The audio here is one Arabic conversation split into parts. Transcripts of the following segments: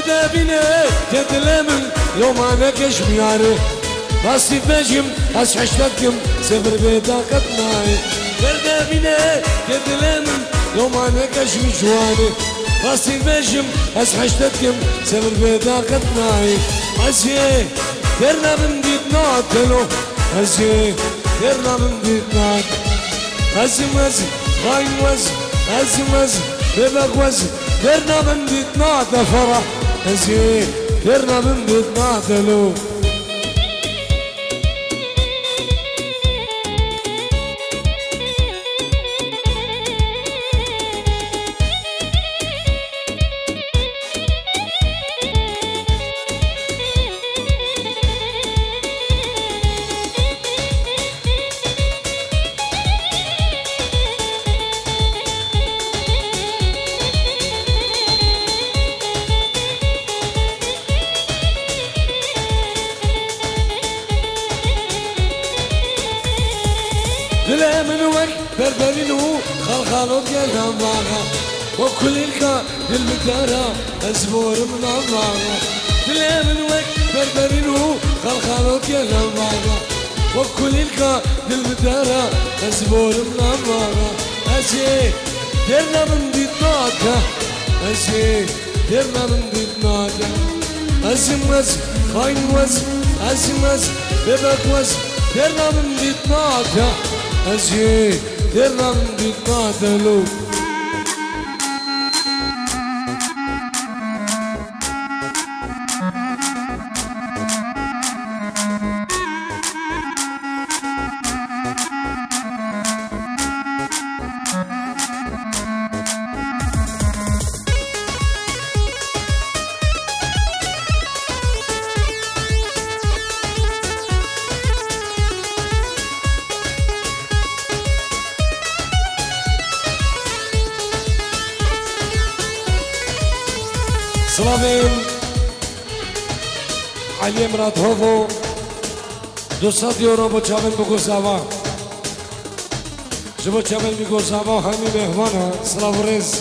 برده بینه تدلمن لو ما نكش مياري راسي بجم أس حشتكم سفر بطاقت ناي برده بینه تدلمن لو ما نكش مشواني راسي بجم أس حشتكم سفر بطاقت ناي أزيه درنا من ديتنا تلو أزيه درنا من ديتنا أزم أزم غاين وزم أزم أزم ببق وزم درنا من ديتنا تفرح أزيه درنا من ديتنا تلو دل من وك بربرينو خلخالو ديالنا معها وكل الكا دل مدارا أزبور من الله دل من وك بربرينو خلخالو ديالنا معها وكل الكا دل مدارا أزبور من الله أزي درنا من ديتناتا أزي درنا من ديتناتا أزم أزم خاين وزم أزم أزم ببك وزم درنا من ديتناتا أزيه درنا من ديتنا تلو سلامين علي مراد هوفو 200 يورو بو چاون بگو زاوا جبو چاون بگو زاوا همي مهمانا سلام رز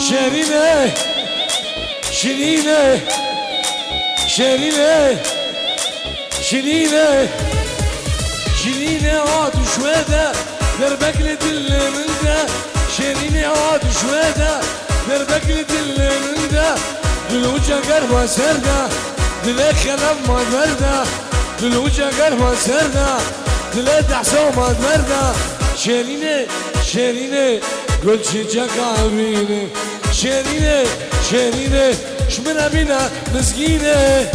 شرينه شرينه شرينه شرينه شرينه عاد شويده دربك لدل من ده شرينه عاد شويده دربك لدل من ده دلوجه قربه سرده دلك خلف ما برده دلوجه قربه سرده دلك احسو ما برده شرينه شرينه قل شجاك عبينه شرينه شرينه شمنا بنا مسكينه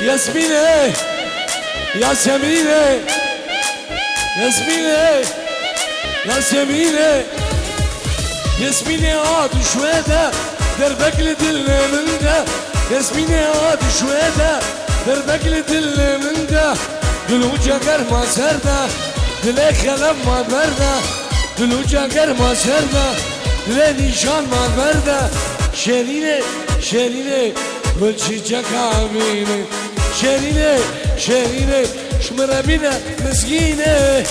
ياسمينة ياسمينة ياسمينة ياسمينة ياسمينة عاد شويدة دربك لدل من ده ياسمينة عاد شويدة دربك لدل من ده دلوجه قرما سرده دلك خلف ما برده دلوجه قرما سرده دل نشان ما برده شرينه شرينه قل شجاك عبينه شرينه شرينه شمرة بنا مسكينه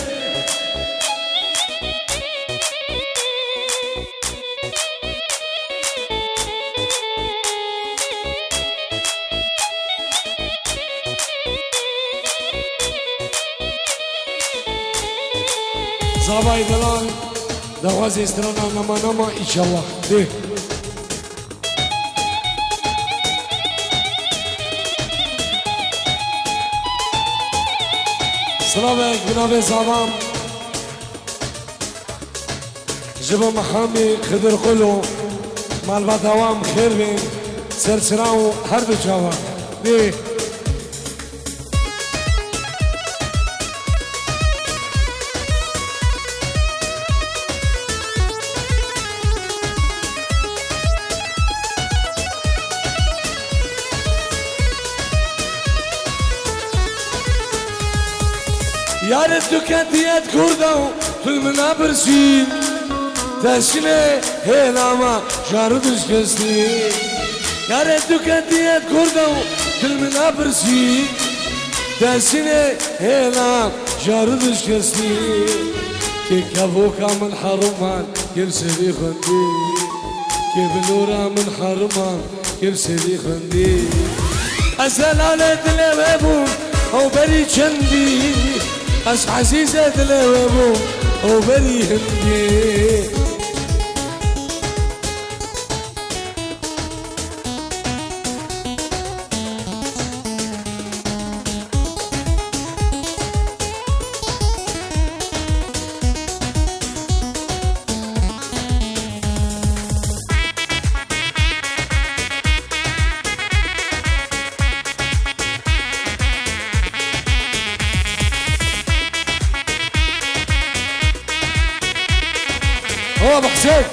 صاباي دلال دغوازي استرانا نما نما إن شاء الله دي سلامك بنابي صابام جبا محامي خدر قلو مال باتوام خير بين سرسراو هر دو چاوا دي يا ريت كانت كردو في المنابر سين تسنه هلاما جاردش كستي يا ريت كانت كردو في المنابر سين تسنه هلاما جاردش كستي كي كابوكا من حرمان يرسلي خندي كي بلورا من حرمان يرسلي خندي أسلالة الأبون أو بري چندي أس عزيزة الأبون أو بري هندي هو بحسين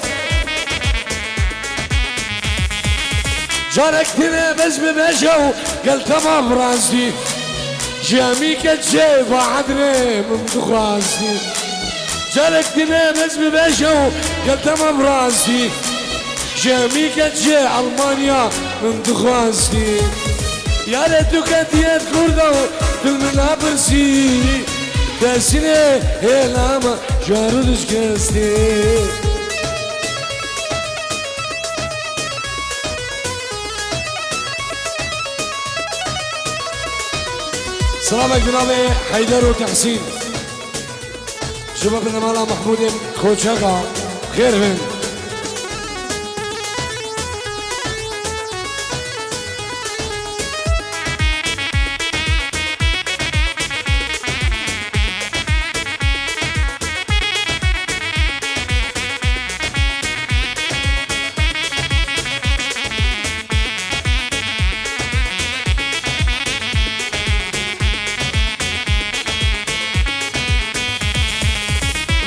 جارك هنا بس بباشا قال تمام راسي جاميك الجاي بعدني من دخاسي جارك هنا بس بباشا قال تمام راسي جاميك الجاي ألمانيا من دخاسي يا ريتو كانت كردو في المنابرسي تسني هلاما جاردش كستي سلامك جنابي حيدر وتحسين شباب النمالة محمود كوتشاقا خير من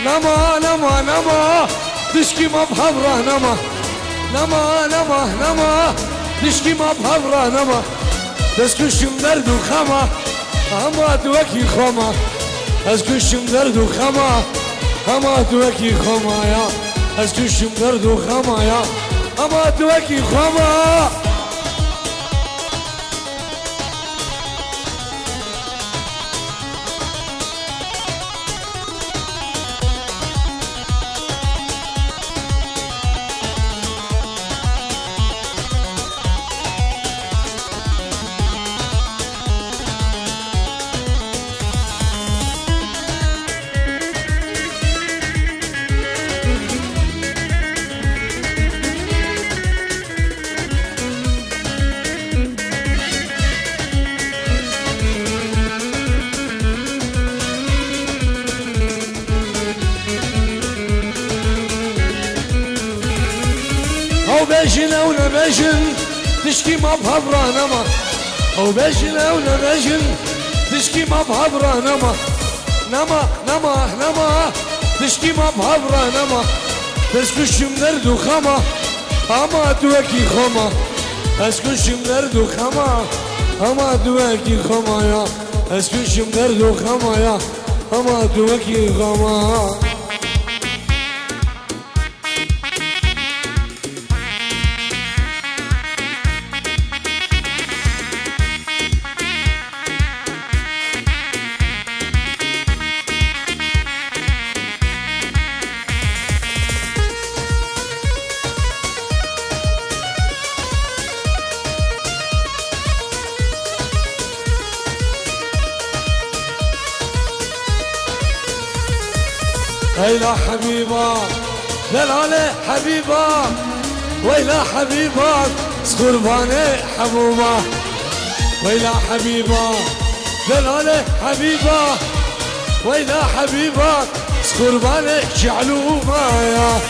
نما نما نما تشكي ما بحضره نما نما نما نما تشكي ما بحضره نما تسكشم درد وخما اما توكي خما اسكشم درد وخما اما توكي خما يا اسكشم درد وخما يا اما توكي خما او بيجن او نبيجن تشكي ما بهبرة نما او بيجن او نبيجن تشكي ما بهبرة نما نما نما نما تشكي ما بهبرة نما تسكشم درد وخما اما توكي خما اسكشم درد وخما اما توكي خما يا اسكشم درد وخما يا اما توكي خما ويلا حبيبة دلالة حبيبة ويلا حبيبة سقرباني حبوبة ويلا حبيبة دلالة حبيبة ويلا حبيبة سقرباني شعلومة يا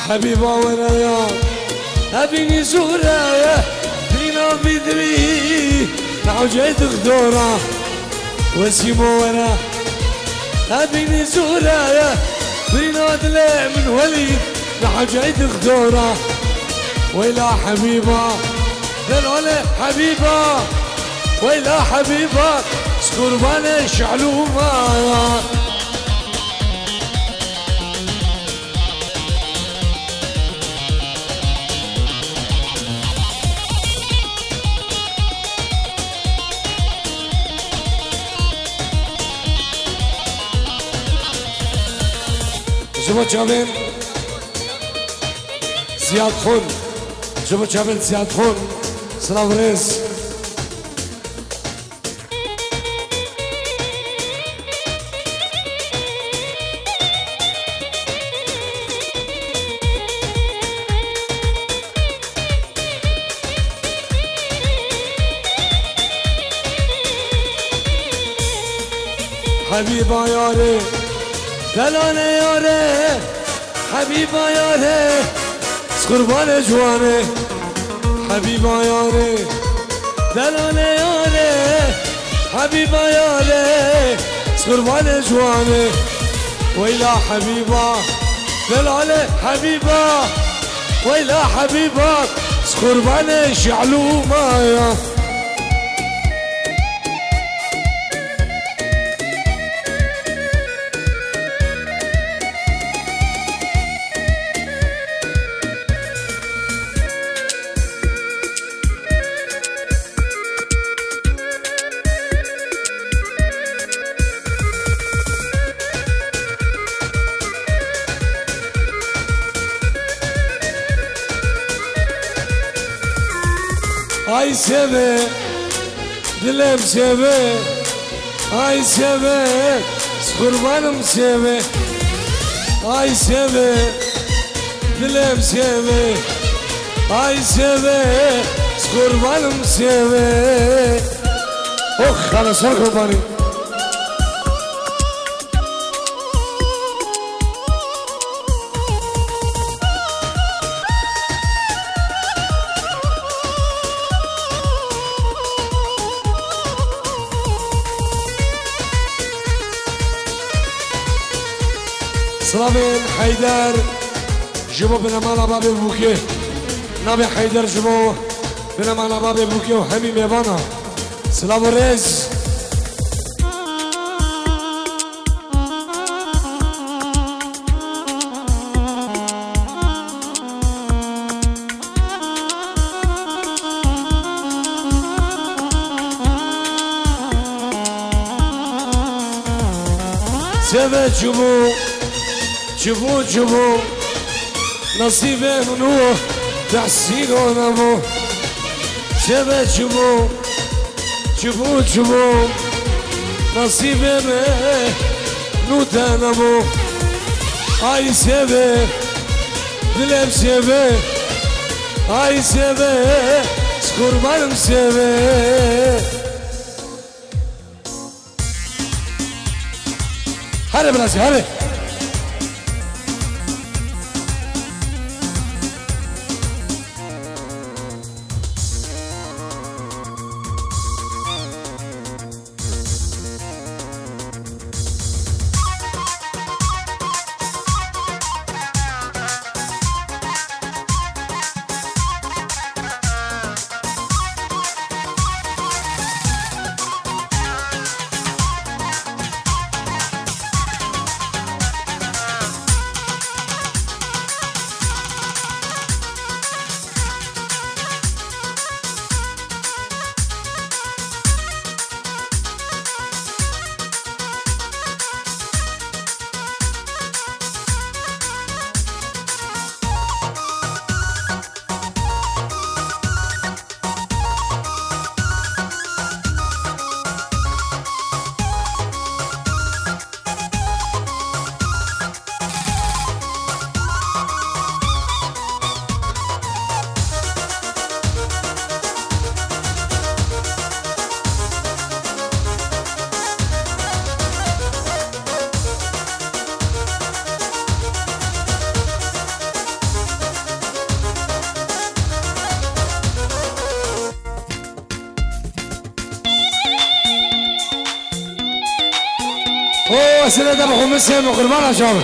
حبيبة ورايا أبيني زورايا دينا بدري نعوجي دغدورة وسيمو ورا أبيني زورايا دينا دلع من وليد نعوجي دغدورة ويلا حبيبة دلولة حبيبة ويلا حبيبة سكربانة شعلومة جبو جابن زياد خون جبو جابن زياد خون سلام ريز حبيبا ياري دلانه یاره حبیبا یاره سقربان جوانه حبیبا یاره دلانه یاره حبیبا یاره سقربان جوانه ویلا حبیبا دلانه حبیبا ویلا حبیبا سقربان شعلومه Ay seve, dilim seve, ay seve, kurbanım seve, ay seve, dilim seve, ay seve, kurbanım seve. Oh, kana sor kurbanım. سلامين حيدر جبو بنمانا بابي بوكي نبي حيدر جبو بنمانا بابي بوكي وحمي ميبانا سلام الرز سبت جبو جبو جبو نصيبه منو تحسين ونمو شبه جبو جبو جبو نصيبه منو تنمو اي سبه دلم سبه اي سبه سكربانم سبه هلا براسي هلا وسيلة ذبح ومسهم وقربان شامل.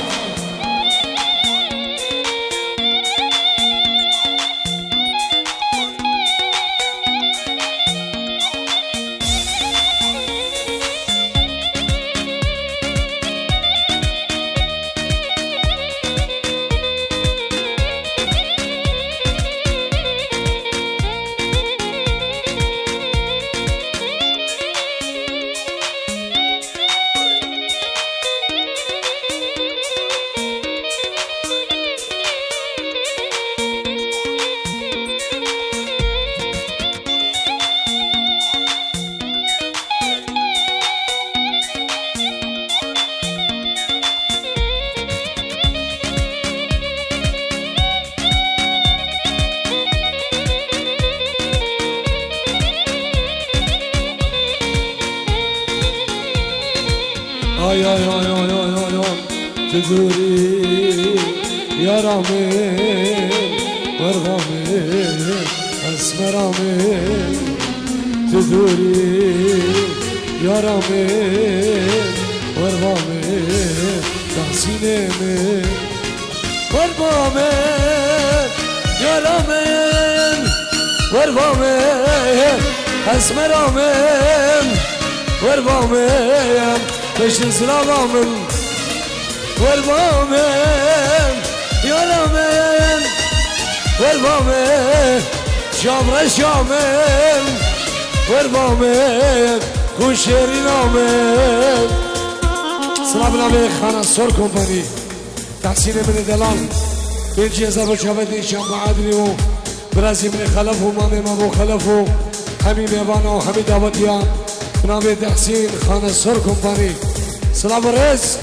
آی آی آی آی آی آی آی تدوری یارامین ورغامین اسمرامین تدوری یارامین ورغامین تحسینمین ورغامین یارامین ورغامین اسمرامین ورغامین بشن سلامامن ورغامین یارامین ورغامین شامر شامین ورغامین کوشرینامین. سلام نامه خانسور کمپانی تحسین من دلال بلجی ازابر شابدی شام عادلی و برازی من خلف و مامه مامو خلف و همین میوانا و همین دعوتیان نام تحسین خانسور کمپانی. سلام رئیس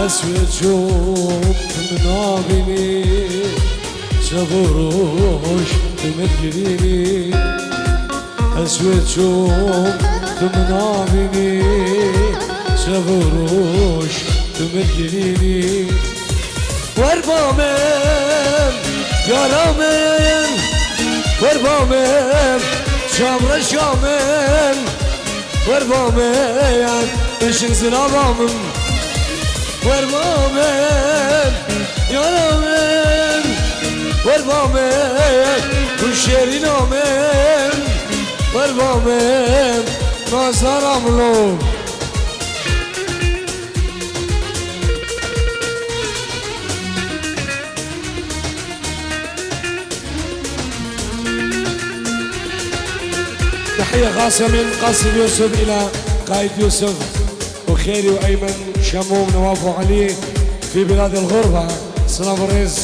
اسود شوق منابني شبروش تمدليني اسود شوق منابني شبروش تمدليني ورغامین یارامین ورغامین شامر شامین ورغامین بشن سلامامن ورغامین یارامین ورغامین کوشرینامین ورغامین نازاراملو. تحية خاصة من قاسم يوسف إلى قائد يوسف وخيري وأيمن شموم نواف وعلي في بلاد الغربة. سلام الرئيس.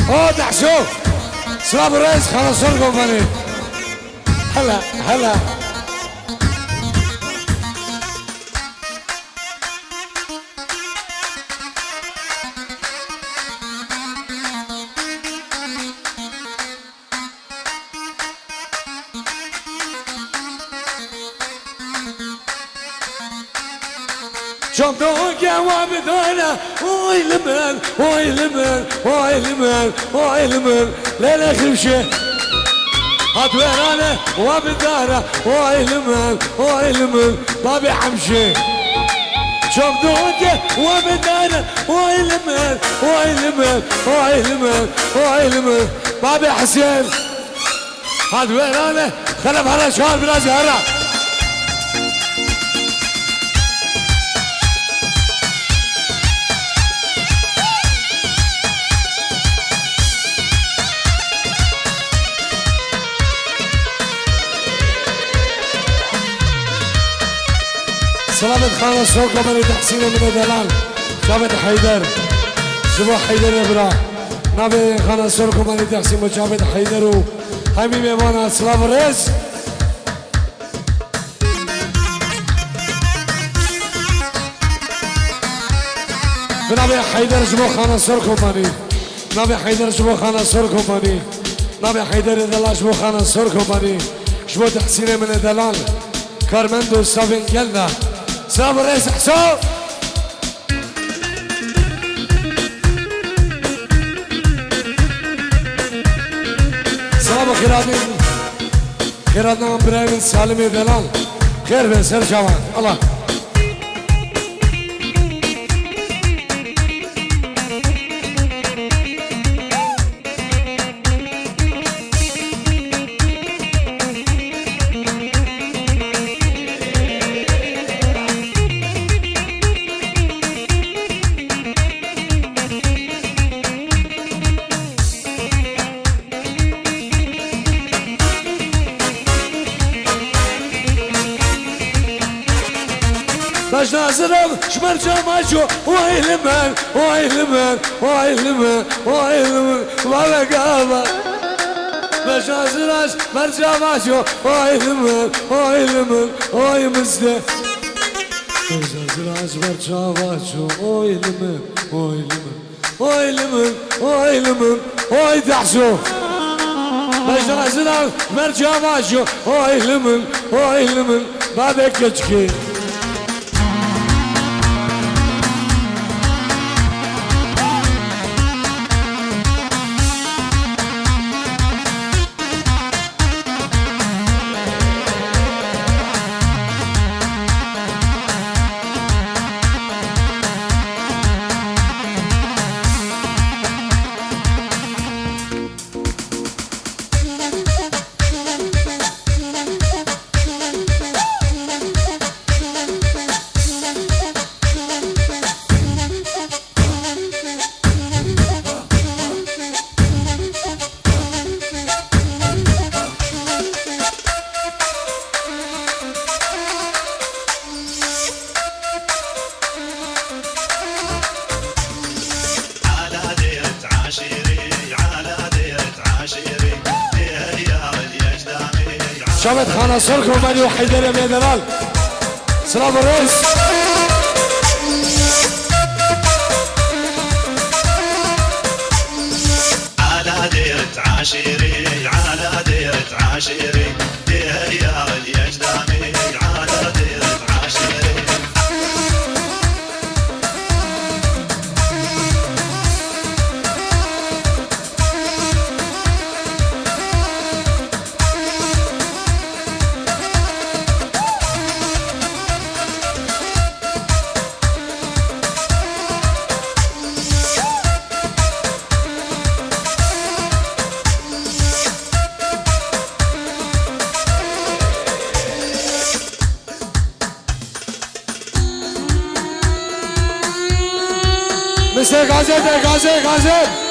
اوه دحشوف سلام الرئيس خانسور كومباني. هلا هلا شوف جواب دونه واي لمن واي لمن واي لمن واي لمن ليلة خمشة هات ويرانه وبداره واي لمن واي لمن بابي حمشة شوف دوجه وبداره واي لمن واي لمن واي لمن واي لمن بابي حسين هات ويرانه خلف على شهر بلا زهره. سلامة خان السوق بني تحسين من دلال جابت حيدر شبو حيدر ابرا نبي خان السوق بني تحسين جابت حيدر همي ميمانا سلام رئيس نبي حيدر شبو خان السوق بني نبي حيدر شبو خان السوق بني نبي حيدر دلال شبو خان السوق بني شبو تحسين من دلال كارمندو سابين جلنا سلام الرئيس حسام سلام خيراتين خيراتنا ابراهيم سالمي دلال خير بن سر جوان الله باش نازلم شمر جماجو ويلمن ويلمن ويلمن ويلمن ولا قابا باش نازلم شمر جماجو ويلمن ويلمن ويمزده باش نازلم شمر جماجو ويلمن ويلمن ويلمن ويلمن ويدحسو باش نازلم شمر جماجو ويلمن ويلمن بعدك كشكي شابت خانة سركو بني وحيدر يا دلال سلام الرئيس على ديرة عاشيري على ديرة عاشيري يا اليجدامي على ديرة عاشيري مسك غازي غازي غازي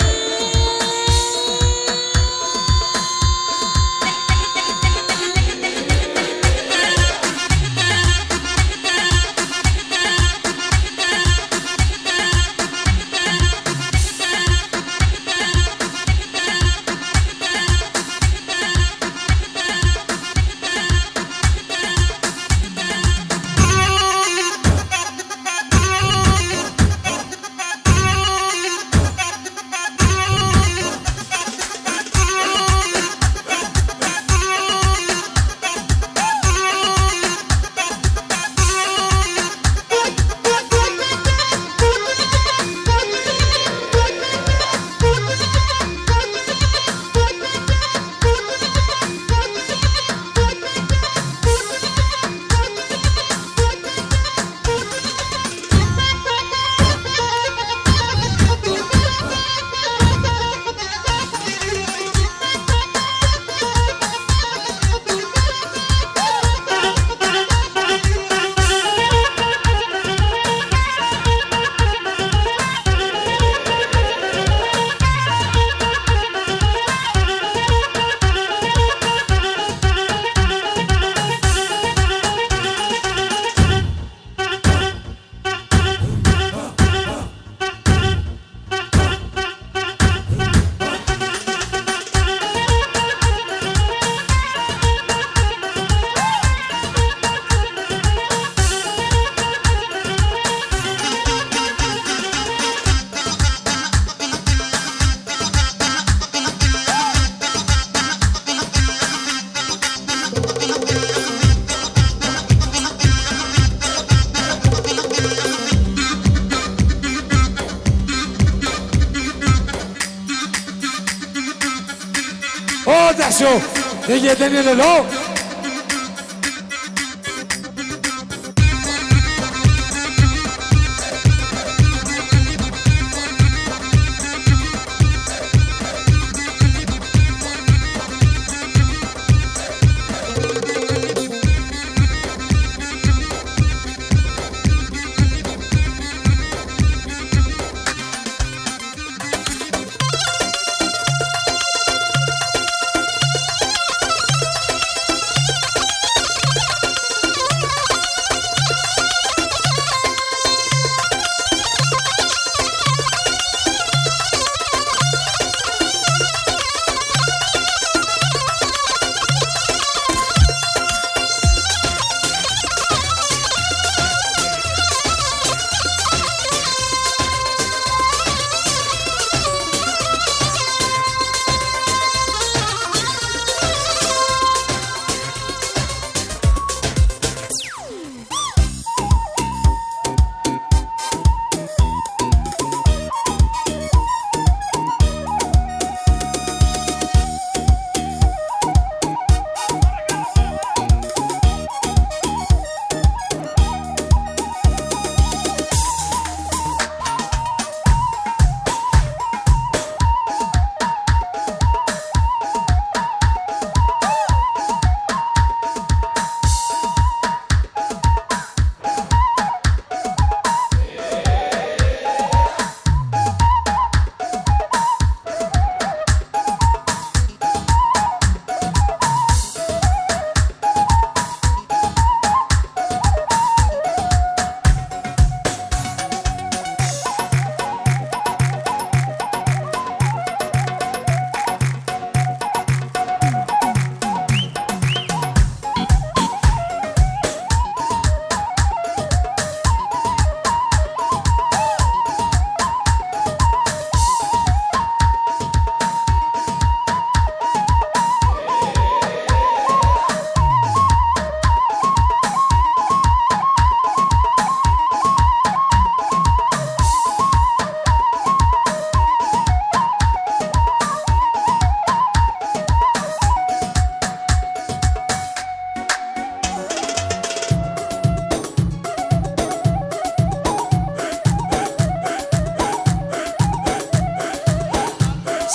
سو دیگه دنیا لو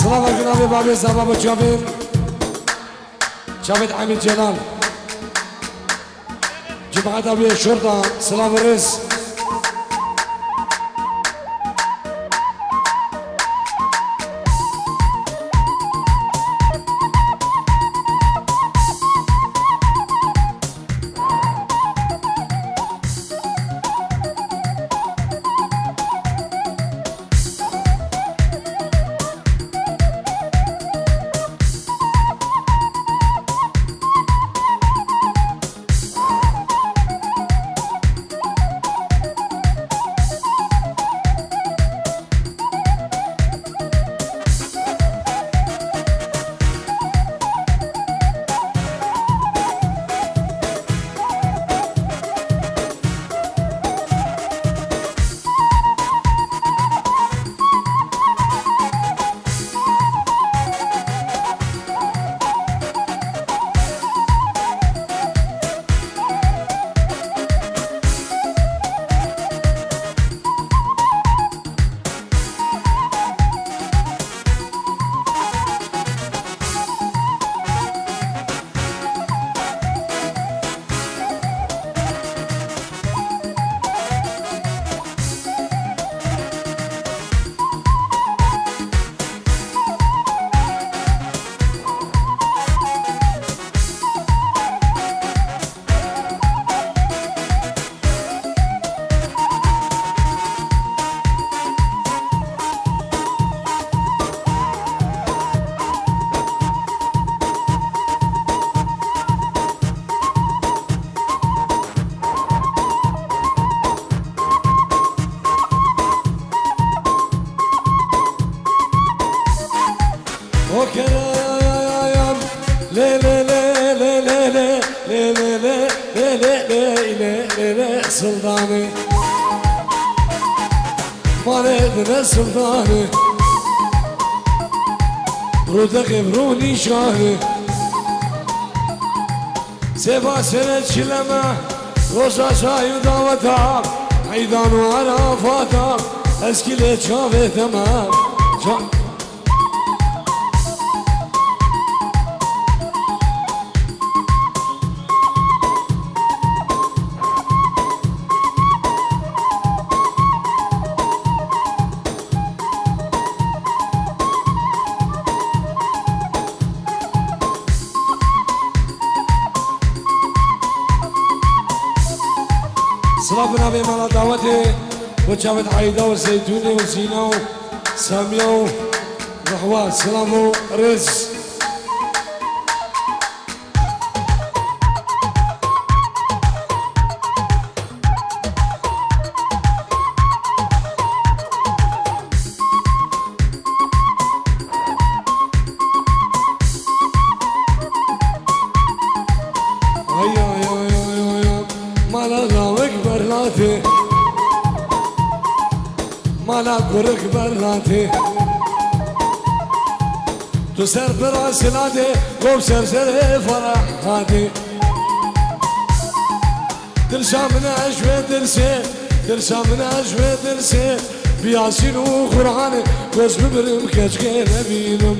سلام جناب بابی زباب جاوید حمید جلال جماعة أبي الشرطة سلام الرئيس وكلام لا لا لا لا لا لا لا لا لا لا لا لا لا سلطاني مريضنا سلطاني رودك بروني شاهي سيفا سنة شلمة روزا شاي وداوتا عيدان وعرفاتا اسكيلت شافي تمام صرفنا بمالا دعوتي وجابت عايدة وزيتوني وزينة وسامية ورحوة سلامو رز مالا قرق براتي تسر براس نادي قوم سرسر فرح هادي درسا من أجوى درسي درسا من أجوى درسي بياسين وقرآن قوز ببرم كجغي نبينم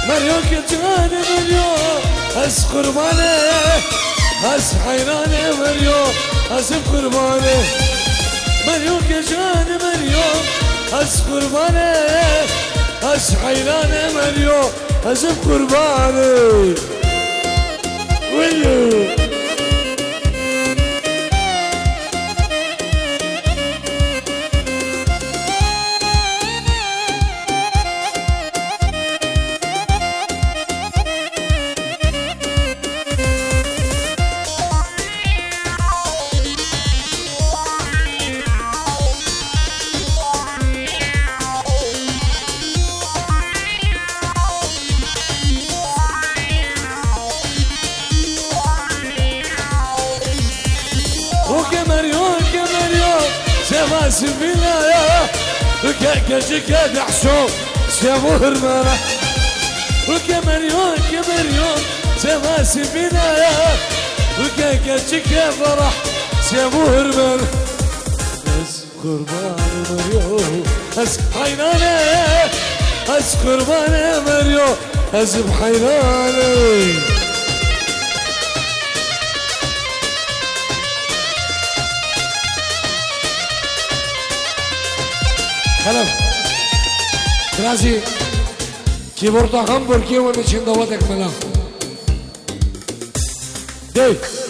مريوك جاني مريو هس قرباني هس حيراني مريو هس بقرباني مريوك جاني مريو هس قرباني هس حيراني مريو هس بقرباني ويو سبينا يا وكاكا دحشو سيابو هرمانا وكمريون كمريون سما سبينا يا وكاكا فرح سيابو هرمانا قربان مريو از حيرانه از قربان مريو از بحيرانه خلاص دراسي كيبورتا خمبر كيوان için davat ekmela. Dey.